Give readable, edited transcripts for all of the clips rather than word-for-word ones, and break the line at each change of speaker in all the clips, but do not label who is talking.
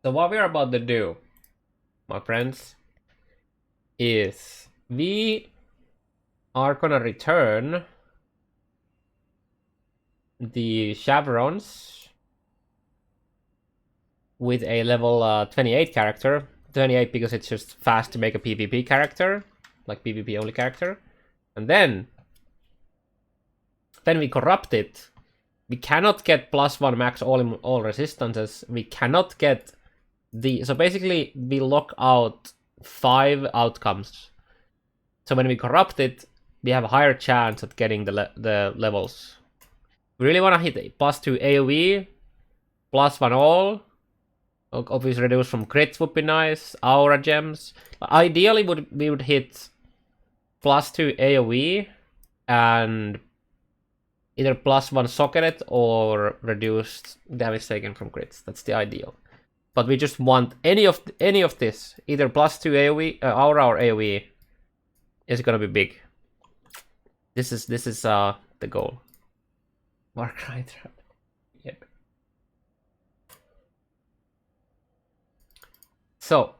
So what we're about to do, my friends, is we are gonna return the Chevrons with a level 28 character. 28 because it's just fast to make a PvP character, like PvP only character. And then we corrupt it. We cannot get +1 max all resistances. We cannot get so basically we lock out 5 outcomes. So when we corrupt it, we have a higher chance at getting the levels. We really want to hit a +2 AoE, +1 all. Obviously reduce from crits would be nice. Aura gems. Ideally we would hit +2 AoE and either +1 socketed or reduced damage taken from crits. That's the ideal. But we just want any of this, either +2 AoE, Aura or AoE, is gonna be big. This is the goal. Warcry trap. Yep. So.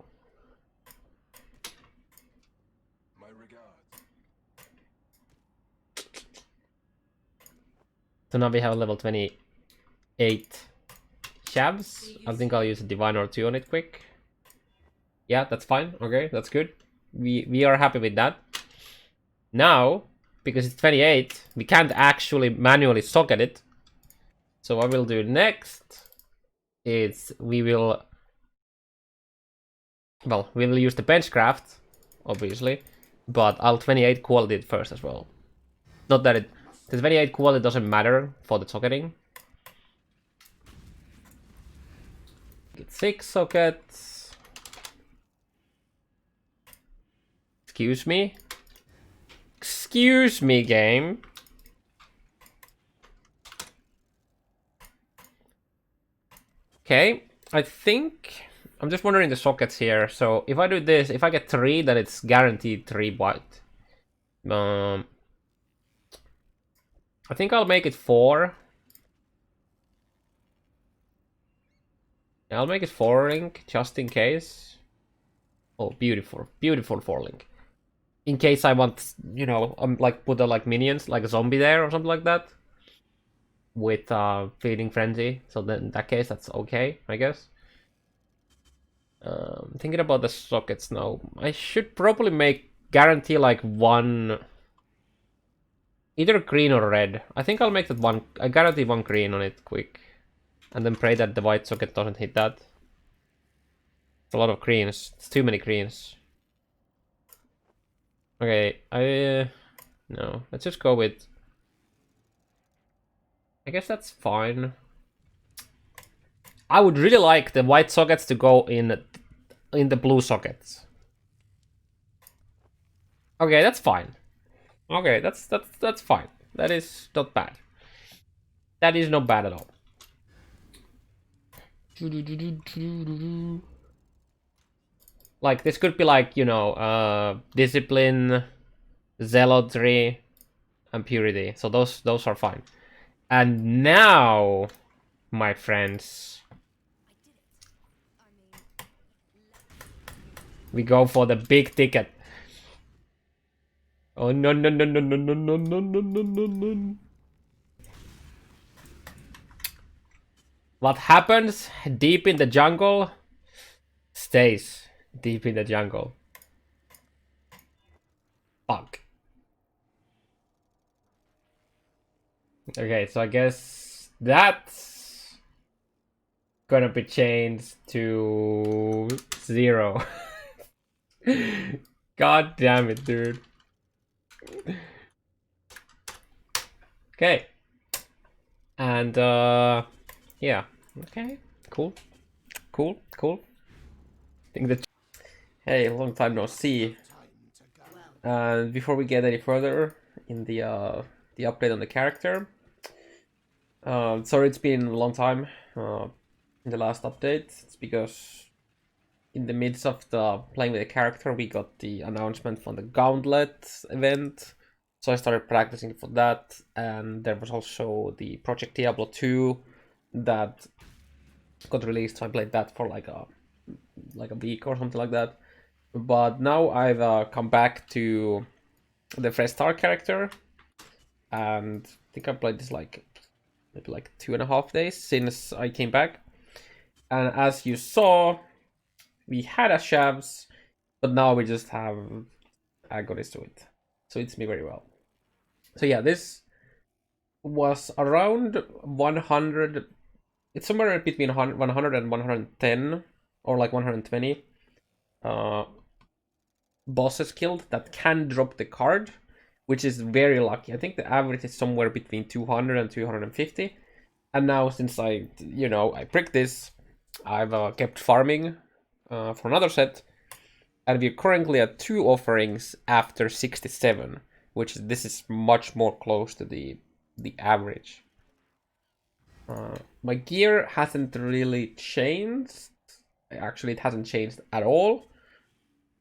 My regards. So now we have a level 28 Shavs. I think I'll use a divine or 2 on it quick. Yeah, that's fine. Okay, that's good. We are happy with that. Now, because it's 28, we can't actually manually socket it. So what we'll do next is we will use the benchcraft, obviously, but I'll 28 quality it first as well. Not that the 28 quality doesn't matter for the socketing. Get 6 sockets. Excuse me. Excuse me, game. Okay, I think I'm just wondering the sockets here. So if I do this, if I get 3, then it's guaranteed 3 white. I think I'll make it 4. I'll make it 4 link just in case. Oh, beautiful, beautiful 4 link. In case I want, you know, like put a minions, like a zombie there or something like that, with feeding frenzy. So then in that case, that's okay, I guess. Thinking about the sockets now, I should probably guarantee like 1, either green or red. I think I'll make that 1. I guarantee 1 green on it quick. And then pray that the white socket doesn't hit that. It's a lot of greens. It's too many greens. Okay, no. Let's just go with. I guess that's fine. I would really like the white sockets to go in the blue sockets. Okay, that's fine. Okay, that's fine. That is not bad. That is not bad at all. Like this could be like, you know, discipline, zealotry, and purity. So those are fine. And now, my friends, we go for the big ticket. Oh no. What happens deep in the jungle stays deep in the jungle. Fuck. Okay, so I guess that's gonna be changed to 0. God damn it, dude. Okay. And yeah. Okay. Cool. I think that. Hey, long time no see. Before we get any further in the update on the character, sorry it's been a long time in the last update. It's because in the midst of the playing with the character, we got the announcement from the Gauntlet event, so I started practicing for that, and there was also the Project Diablo 2 that got released, so I played that for like like a week or something like that. But now I've come back to the fresh start character, and I think I played this like maybe like 2.5 days since I came back. And as you saw, we had a Shavs, but now we just have Agonist to it. So it's me very well. So yeah, this was around 100. It's somewhere between 100 and 110, or like 120 bosses killed that can drop the card, which is very lucky. I think the average is somewhere between 200 and 250. And now, since I pricked this, I've kept farming for another set, and we're currently at 2 offerings after 67, which this is much more close to the average. My gear hasn't really changed. Actually, it hasn't changed at all.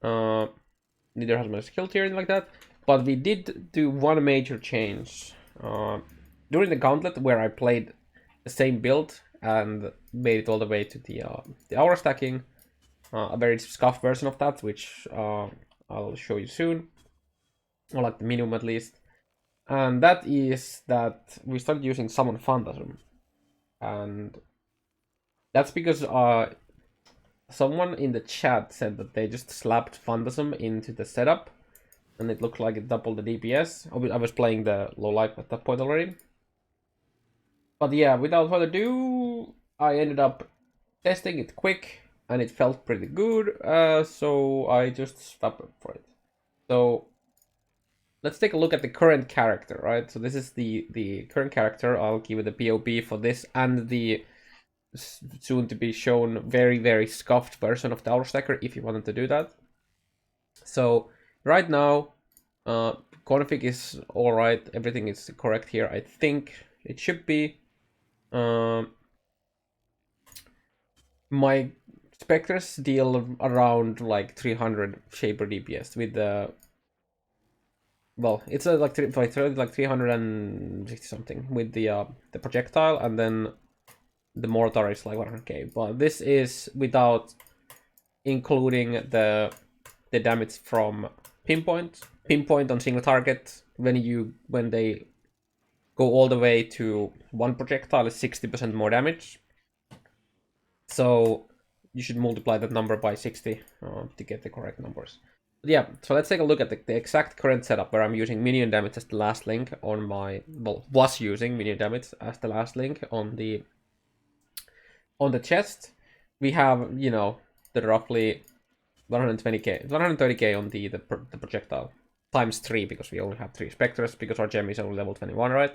Neither has my skill tier or anything like that. But we did do one major change during the gauntlet, where I played the same build and made it all the way to the Aurastacking, a very scuffed version of that, which I'll show you soon, or like the minimum at least. And that is that we started using Summon Phantasm, and that's because someone in the chat said that they just slapped Phantasm into the setup, and it looked like it doubled the DPS. I was playing the Lowlife at that point already. But yeah, without further ado, I ended up testing it quick, and it felt pretty good, so I just stopped for it. So let's take a look at the current character, right? So this is the current character. I'll give it a POB for this and the soon to be shown very, very scuffed version of the Aurastacker if you wanted to do that. So right now, config is alright, everything is correct here. I think it should be. My Spectres deal around like 300 Shaper DPS with the. Well, it's like 360 something with the projectile, and then the mortar is like 100k. But this is without including the damage from pinpoint on single target. When they go all the way to one projectile, is 60% more damage. So you should multiply that number by 60 to get the correct numbers. But yeah, so let's take a look at the exact current setup, where I'm using minion damage as the last link on my, was using minion damage as the last link on the chest. We have, the roughly 120k, 130k on the projectile, times 3, because we only have 3 Spectres, because our gem is only level 21, right?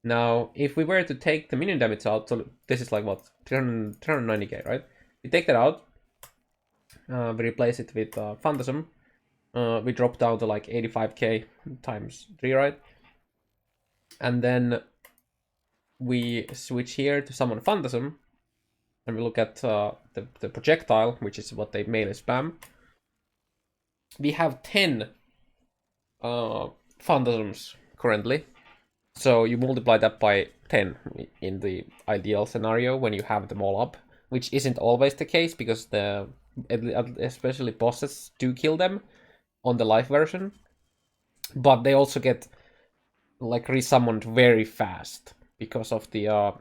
Now, if we were to take the minion damage out, so this is like what, 390k, right? We take that out, we replace it with Phantasm, we drop down to like 85k times 3, right? And then we switch here to summon Phantasm, and we look at the projectile, which is what they mainly spam. We have 10 Phantasms currently. So you multiply that by 10 in the ideal scenario when you have them all up, which isn't always the case, because especially bosses do kill them on the life version, but they also get like resummoned very fast because of the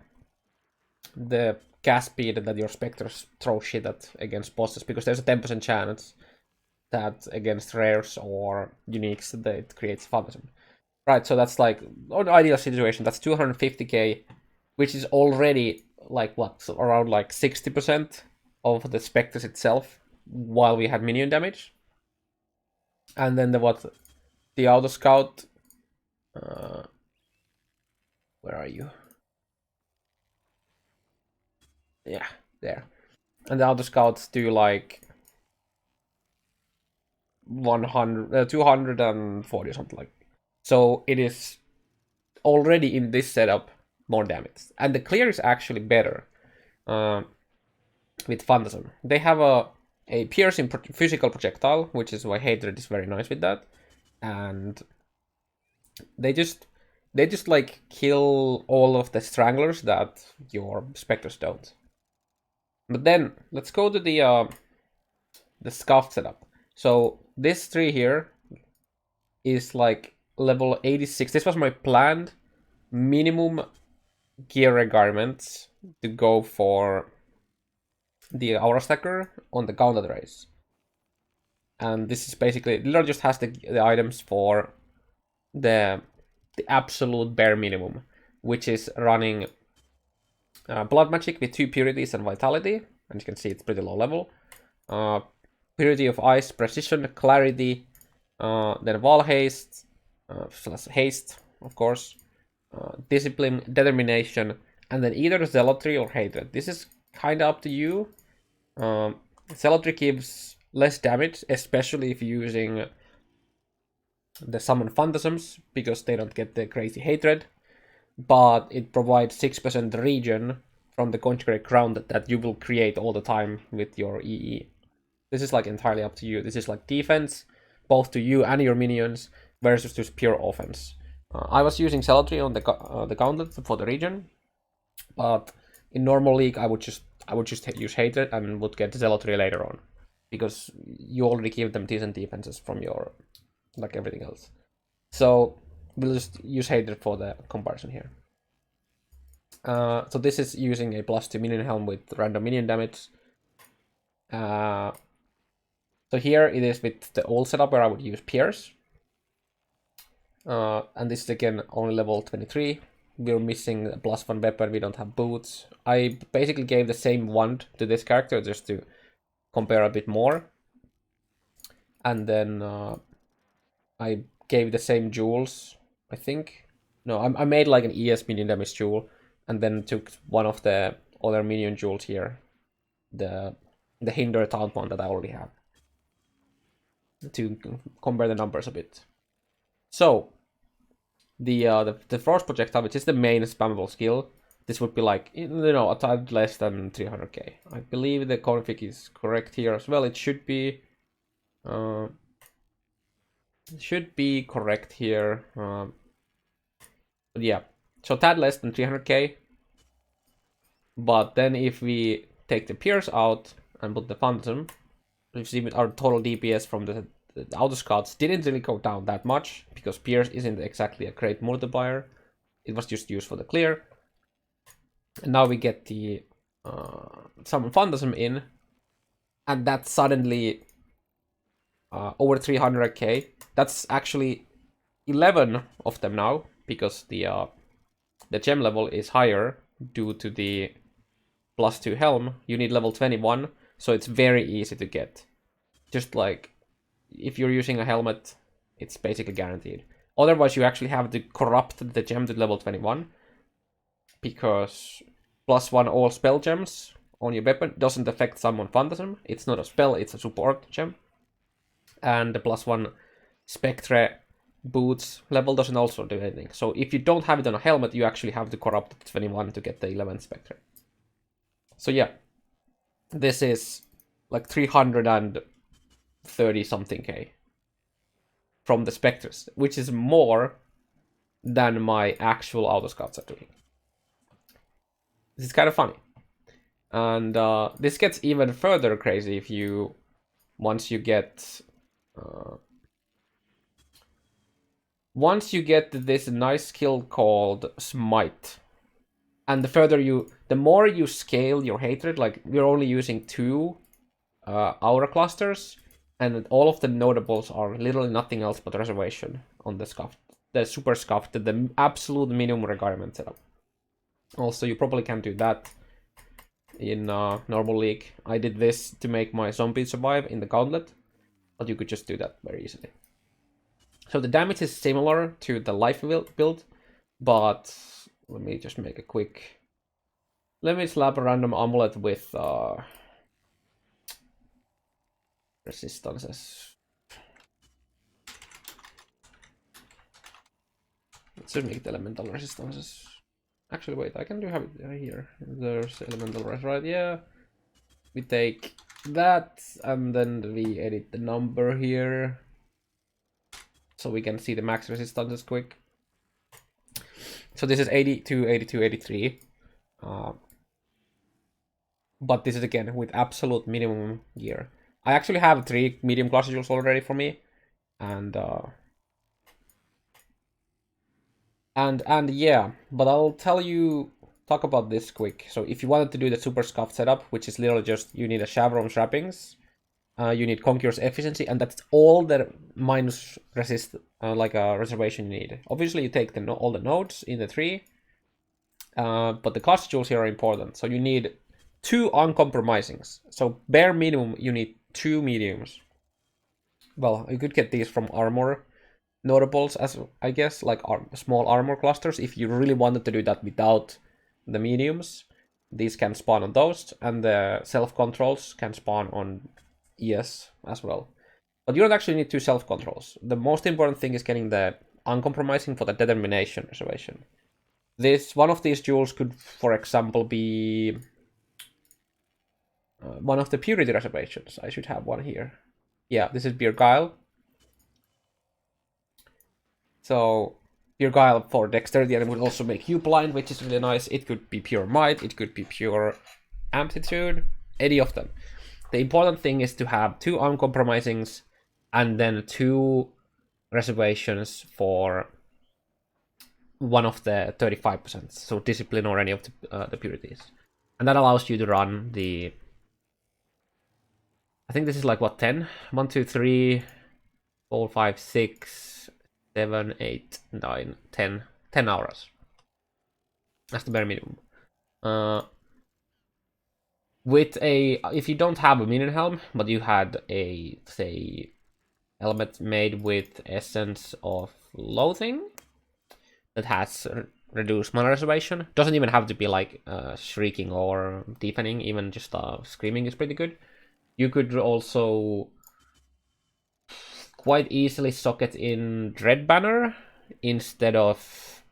gas speed that your Spectres throw shit at against bosses, because there's a 10% chance that against rares or uniques that it creates Phantasm. Right, so that's like, an ideal situation, that's 250k, which is already like what, so around like 60% of the Spectres itself, while we had minion damage. And then the Auto Scout, where are you? Yeah, there. And the Auto Scouts do like 240 or something like. So it is already in this setup more damage, and the clear is actually better with Phantasm. They have a piercing physical projectile, which is why Hatred is very nice with that, and they just like kill all of the stranglers that your Spectres don't. But then let's go to the Scuffed setup. So this tree here is like level 86. This was my planned minimum gear requirements to go for the Aurastacker on the gauntlet race. And this is basically, it literally just has the items for the absolute bare minimum, which is running Blood Magic with 2 Purities and Vitality. And you can see it's pretty low level. Purity of Ice, Precision, Clarity, then Wall Haste, Haste, of course, Discipline, Determination, and then either Zealotry or Hatred. This is kind of up to you. Zealotry gives less damage, especially if you're using the Summon Phantasms, because they don't get the crazy Hatred, but it provides 6% regen from the Conjugate Crown that you will create all the time with your EE. This is like entirely up to you. This is like defense, both to you and your minions, versus just pure offense. I was using Zealotry on the gauntlet for the regen, but in normal league I would just use Hatred and would get Zealotry later on, because you already give them decent defenses from your like everything else. So we'll just use Hatred for the comparison here. So this is using a +2 minion helm with random minion damage. So here it is with the old setup where I would use Pierce. And this is again only level 23. We're missing a +1 weapon, we don't have boots. I basically gave the same wand to this character just to compare a bit more. And then I gave the same jewels, I think. No, I made like an ES minion damage jewel, and then took one of the other minion jewels here, the Hinder Taunt one that I already have, to compare the numbers a bit. So the Frost Projectile, which is the main spammable skill, this would be like, you know, a tad less than 300k. I believe the config is correct here as well. It should be correct here. But yeah, so tad less than 300k. But then if we take the Pierce out and put the Phantasm, you see our total DPS from the Auto Scouts didn't really go down that much, because Pierce isn't exactly a great multiplier. It was just used for the clear. And now we get the Summon Phantasm in, and that's suddenly over 300k. That's actually 11 of them now, because the gem level is higher due to the +2 helm. You need level 21, so it's very easy to get. Just like if you're using a helmet, it's basically guaranteed. Otherwise, you actually have to corrupt the gem to level 21, because +1 all spell gems on your weapon doesn't affect Summon Phantasm. It's not a spell, it's a support gem. And the +1 Spectre boots level doesn't also do anything. So if you don't have it on a helmet, you actually have to corrupt it to 21 to get the 11th Spectre. So yeah, this is like 330 something k from the Spectres, which is more than my actual Auto Scouts are doing. This is kind of funny. And this gets even further crazy if you, once you get this nice skill called Smite. And the more you scale your hatred, like we're only using 2 aura clusters, and all of the notables are literally nothing else but reservation on the Scuffed, the super Scuffed, the absolute minimum requirement setup. Also, you probably can't do that in normal league. I did this to make my zombie survive in the gauntlet, but you could just do that very easily. So the damage is similar to the life build, but let me just make a quick. Let me slap a random amulet with resistances. Let's just make it elemental resistances. Actually, wait, I can have it here. There's elemental res, right? Yeah. We take that, and then we edit the number here, so we can see the max resistances quick. So this is 82, 82, 83. But this is again with absolute minimum gear. I actually have 3 medium class jewels already for me, and yeah. But I'll talk about this quick. So if you wanted to do the super scuffed setup, which is literally just you need a Shavron's wrappings, you need Conqueror's efficiency, and that's all the minus resist like a reservation you need. Obviously, you take all the nodes in the tree, but the class jewels here are important. So you need 2 uncompromisings. So bare minimum, you need 2 mediums. Well, you could get these from armor notables, as I guess, like small armor clusters. If you really wanted to do that without the mediums, these can spawn on those, and the self controls can spawn on ES as well. But you don't actually need 2 self controls. The most important thing is getting the uncompromising for the determination reservation. One of these jewels could, for example, be one of the purity reservations. I should have one here. Yeah, this is Beer Guile. So Pure Guile for dexterity, and it would also make you blind, which is really nice. It could be pure might, it could be pure amplitude, any of them. The important thing is to have 2 uncompromisings and then 2 reservations for one of the 35%, so discipline or any of the purities. And that allows you to run the, I think this is like what, 10? 1, 2, 3, 4, 5, 6, 7, 8, 9, 10 hours. That's the bare minimum. If you don't have a minion helm, but you had a, say, helmet made with Essence of Loathing that has reduced mana reservation, doesn't even have to be like shrieking or deafening, even just screaming is pretty good. You could also quite easily socket in Dread Banner instead of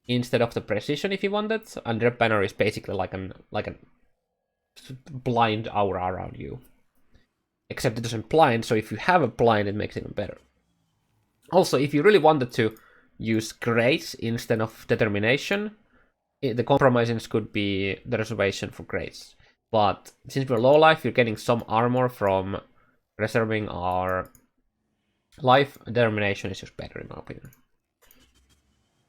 the precision if you wanted, and Dread Banner is basically like a blind aura around you. Except it doesn't blind, so if you have a blind, it makes it even better. Also, if you really wanted to use Grace instead of Determination, the compromises could be the reservation for Grace. But since we're low life, you're getting some armor from reserving our life. Determination is just better in my opinion.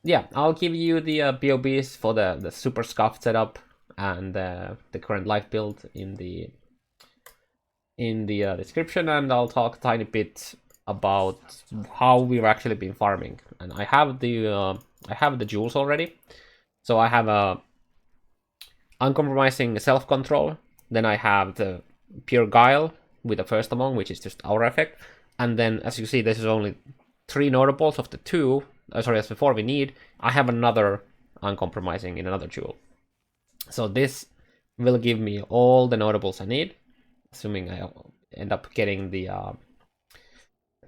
Yeah, I'll give you the BOBs for the super scuffed setup and the current life build in the description, and I'll talk a tiny bit about how we've actually been farming. And I have the jewels already, so I have a uncompromising self-control. Then I have the pure guile with the first among, which is just aura effect. And then, as you see, this is only 3 notables of the 2. As before we need. I have another uncompromising in another jewel. So this will give me all the notables I need, assuming I end up getting the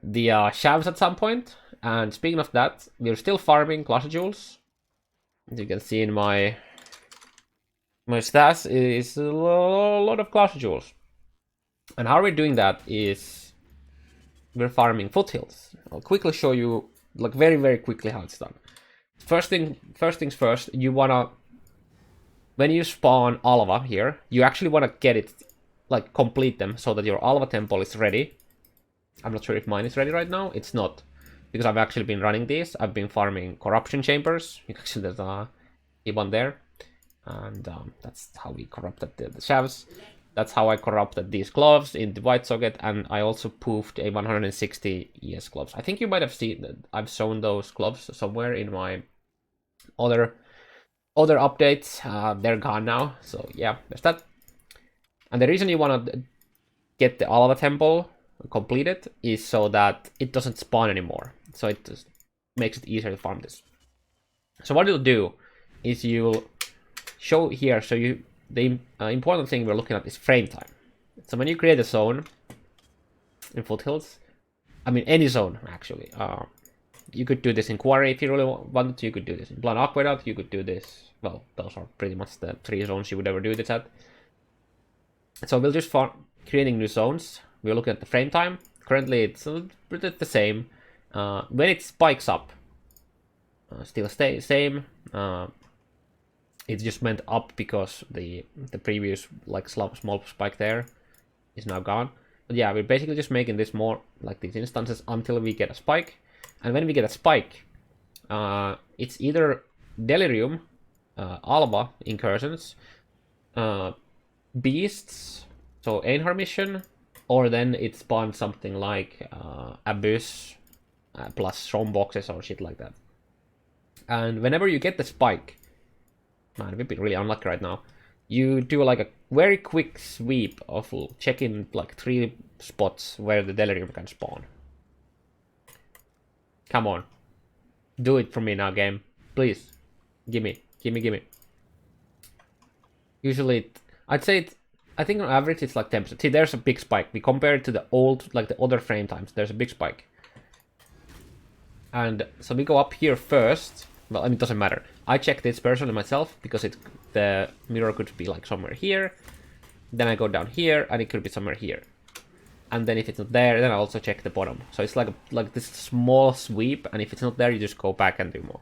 Shavs at some point. And speaking of that, we're still farming class jewels. As you can see in my stats is a lot of class jewels. And how we're doing that is we're farming Foothills. I'll quickly show you, like very, very quickly, how it's done. First things first, you wanna, when you spawn Alva here, you actually wanna get it, like complete them so that your Alva temple is ready. I'm not sure if mine is ready right now. It's not, because I've actually been running these. I've been farming corruption chambers. Actually, there's a one there, and that's how we corrupted the Shavs. That's how I corrupted these gloves in the white socket, and I also poofed a 160 ES gloves. I think you might have seen that I've shown those gloves somewhere in my other updates. They're gone now, so yeah, there's that. And the reason you want to get the Alva temple completed is so that it doesn't spawn anymore. So it just makes it easier to farm this. So what you'll do is you'll show here, so the important thing we're looking at is frame time. So when you create a zone in Foothills, I mean any zone actually, you could do this in Quarry if you really wanted to, you could do this in Blind Aqueduct, you could do this, well, those are pretty much the 3 zones you would ever do this at. So we'll just start creating new zones. We're looking at the frame time. Currently it's the same. When it spikes up, still stay same. It just went up because the previous like small spike there is now gone. But yeah, we're basically just making this more like these instances until we get a spike. And when we get a spike, it's either Delirium, Alba incursions, beasts, so Einhar mission, or then it spawns something like Abyss plus Strom boxes or shit like that. And whenever you get the spike, man, we've been really unlucky right now. You do like a very quick sweep of checking like 3 spots where the Delirium can spawn. Come on. Do it for me now, game. Please. Gimme. Usually, I'd say I think on average it's like 10%. See, there's a big spike. We compare it to the old, like the other frame times. There's a big spike. And so we go up here first. Well, I mean, it doesn't matter. I check this personally myself because the mirror could be like somewhere here. Then I go down here and it could be somewhere here. And then if it's not there, then I also check the bottom. So it's like this small sweep, and if it's not there, you just go back and do more.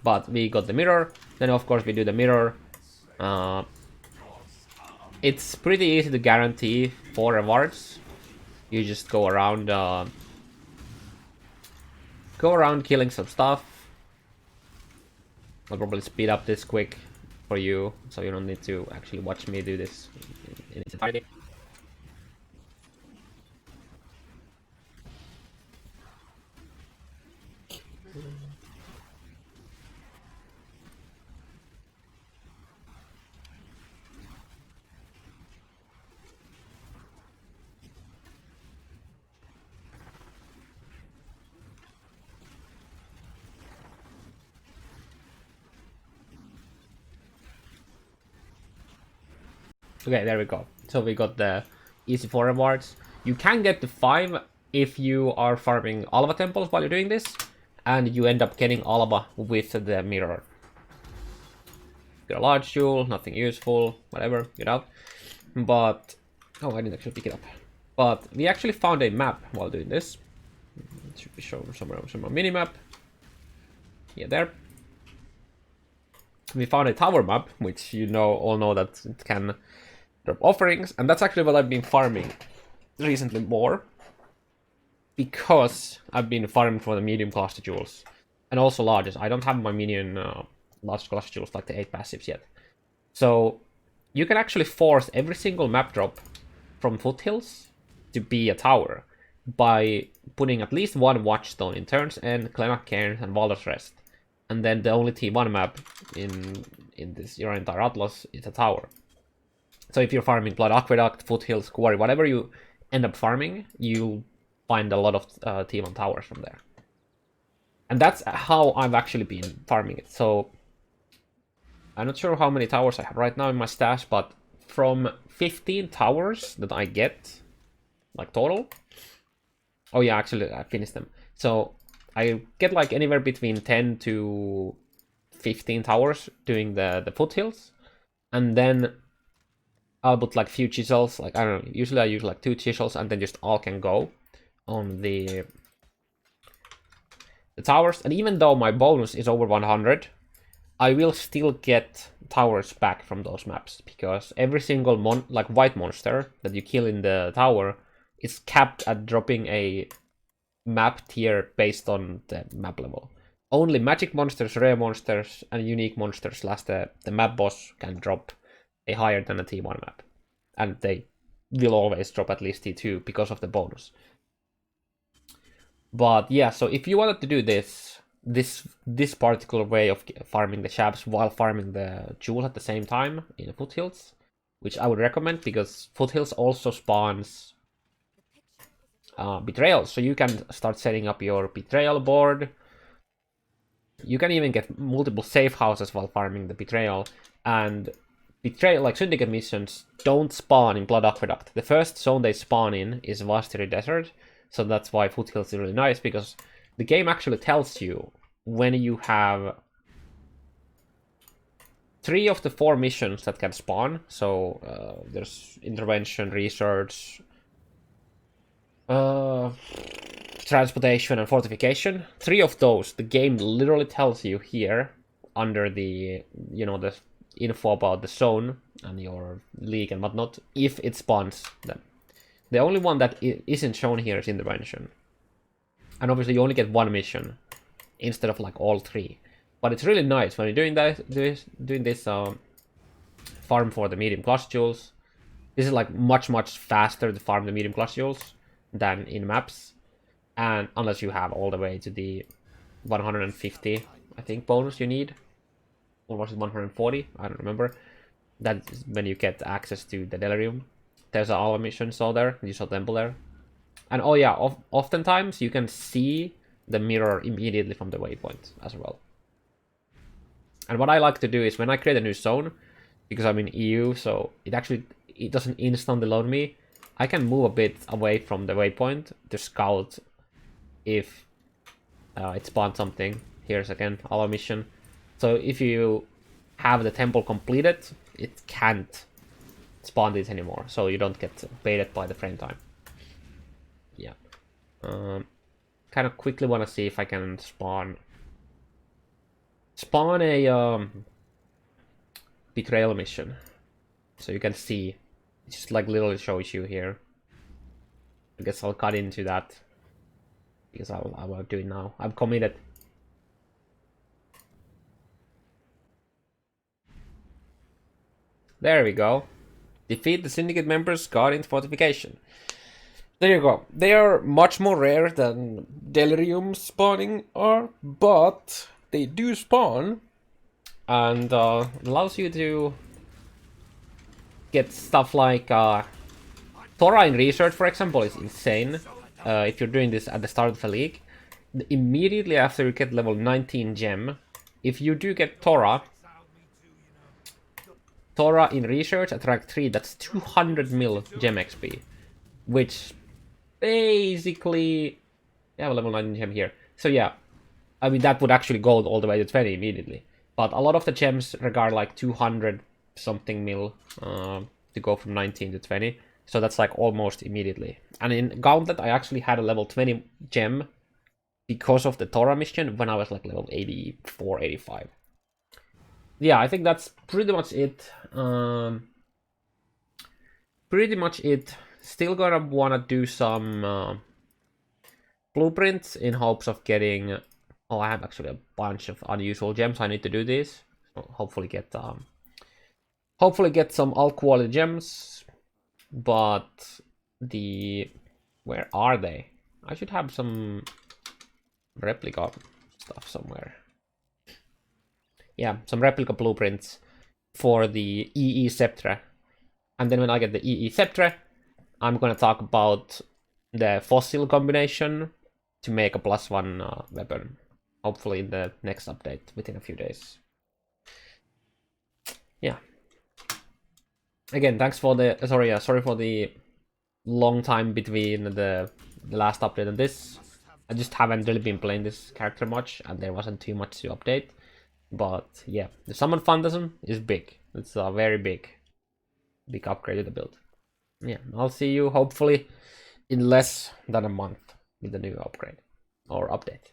But we got the mirror. Then of course we do the mirror. It's pretty easy to guarantee 4 rewards. You just go around killing some stuff. I'll probably speed up this quick for you, so you don't need to actually watch me do this in its entirety. Okay, there we go. So we got the easy 4 rewards. You can get to 5 if you are farming Alba temples while you're doing this, and you end up getting Alba with the mirror. Get a large jewel, nothing useful, whatever, get out. But, oh, I didn't actually pick it up. But we actually found a map while doing this. It should be shown somewhere on mini-map. Yeah, there. We found a tower map, which you all know that it can drop offerings, and that's actually what I've been farming recently more, because I've been farming for the medium cluster jewels, and also largest. I don't have my minion large cluster jewels like the 8 passives yet. So you can actually force every single map drop from Foothills to be a tower by putting at least 1 watchstone in Turns End, Clemac Cairn, and Baldur's Rest. And then the only T1 map in your entire atlas is a tower. So if you're farming Blood Aqueduct, Foothills, Quarry, whatever you end up farming, you'll find a lot of T1 towers from there. And that's how I've actually been farming it. So I'm not sure how many towers I have right now in my stash, but from 15 towers that I get, like total. Oh yeah, actually I finished them. So I get like anywhere between 10 to 15 towers doing the Foothills, and then I'll put like few chisels, like I don't know, usually I use like 2 chisels, and then just all can go on the towers. And even though my bonus is over 100, I will still get towers back from those maps, because every single white monster that you kill in the tower is capped at dropping a map tier based on the map level. Only magic monsters, rare monsters, and unique monsters / the map boss can drop a higher than a T1 map. And they will always drop at least T2 because of the bonus. But yeah, so if you wanted to do this particular way of farming the Shavs while farming the jewel at the same time in Foothills, which I would recommend, because Foothills also spawns betrayal, so you can start setting up your betrayal board. You can even get multiple safe houses while farming the betrayal. And betrayal, like Syndicate missions, don't spawn in Blood Aqueduct. The first zone they spawn in is Vastiri Desert, so that's why Foothills is really nice, because the game actually tells you when you have 3 of the 4 missions that can spawn. So there's intervention, research, transportation, and fortification. 3 of those, the game literally tells you here under the info about the zone and your league and whatnot if it spawns them. The only one that isn't shown here is intervention. And obviously you only get one mission instead of like all three. But it's really nice when you're doing this farm for the medium clutch jewels. This is like much faster to farm the medium clutch jewels than in maps. And unless you have all the way to the 150, I think, bonus you need. Or was it 140? I don't remember. That's when you get access to the Delirium. There's an all mission saw there. You saw Temple there. And oh yeah, oftentimes you can see the mirror immediately from the waypoint as well. And what I like to do is when I create a new zone, because I'm in EU, so it doesn't instantly load me, I can move a bit away from the waypoint to scout if it spawns something. Here's again our mission. So if you have the temple completed, it can't spawn this anymore, so you don't get baited by the frame time. Yeah. Kind of quickly want to see if I can spawn a betrayal mission, so you can see. It just like literally shows you here. I guess I'll cut into that because I will do it now. I'm committed. There we go. Defeat the syndicate members guarding the fortification. There you go. They are much more rare than Delirium spawning are, but they do spawn, and allows you to get stuff like Torah in research, for example, is insane. If you're doing this at the start of the league, immediately after you get level 19 gem, if you do get Torah in research at rank 3, that's 200 mil gem XP, which basically, yeah, level 19 gem here. So yeah, I mean that would actually go all the way to 20 immediately. But a lot of the gems regard like 200 something mil to go from 19 to 20. So that's like almost immediately. And in Gauntlet, I actually had a level 20 gem because of the Torah mission when I was like level 84, 85. Yeah, I think that's pretty much it. Still gonna wanna do some blueprints in hopes of getting. Oh, I have actually a bunch of unusual gems. I need to do this. So hopefully get some alt quality gems. But where are they? I should have some replica stuff somewhere. Yeah, some replica blueprints for the EE Sceptre. And then when I get the EE Sceptre, I'm gonna talk about the fossil combination to make a +1 weapon. Hopefully in the next update within a few days. Yeah. Again, thanks for the sorry for the long time between the last update and this. I just haven't really been playing this character much, and there wasn't too much to update. But yeah, the summon Phantasm is big. It's a very big upgrade to the build. Yeah, I'll see you hopefully in less than a month with the new upgrade or update.